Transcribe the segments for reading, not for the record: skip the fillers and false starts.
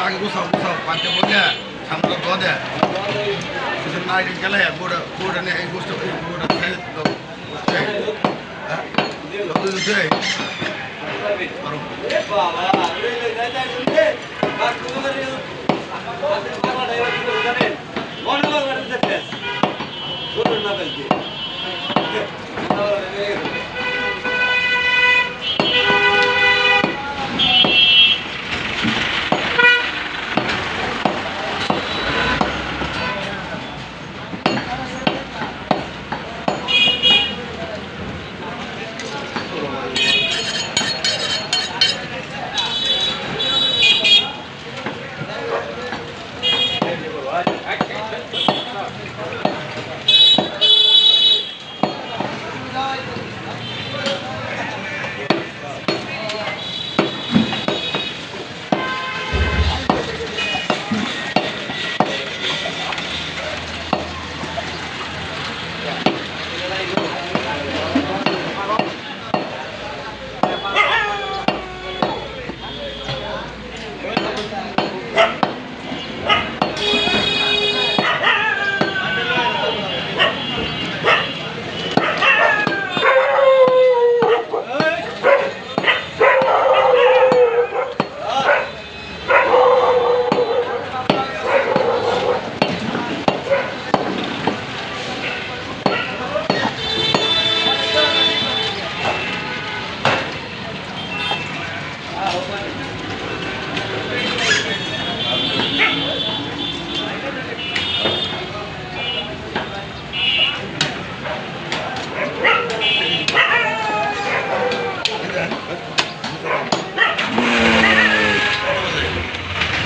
আগে গুছাও পাঁচটা বলে সামনে দে কিছু না গেলে গোটা নিয়ে এই গোষ্ঠ গোটা খেয়ে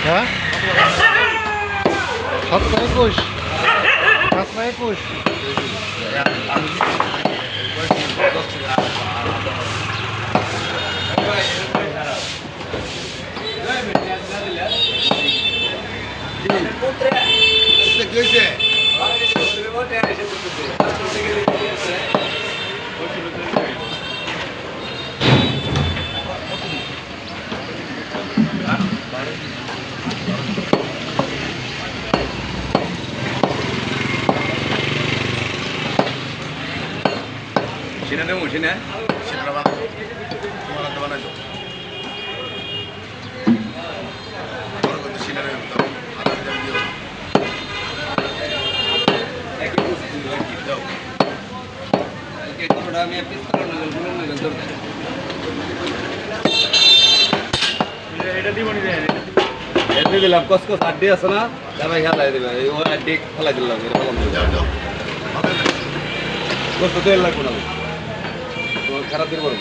হ্যাঁ 721 721 সিনেমা মুছিনে সিনেমা বানাই তোমার তো বানাই দাও বড় করে সিনেমা দাও আলাদা দাও দিও একই বস্তু লাগি দাও ওকে কোনটা আমি পিস করে নেব ধরতে এটা দিবনি দেন এতে দিলাম কসকস আড্ডি আছে না দাবাই খেলাই দিবে ও আড্ডি খেলাই দিলাম এর ফলন যাও যাও কষ্ট তেল লাগবে না খারাপ দিন বড়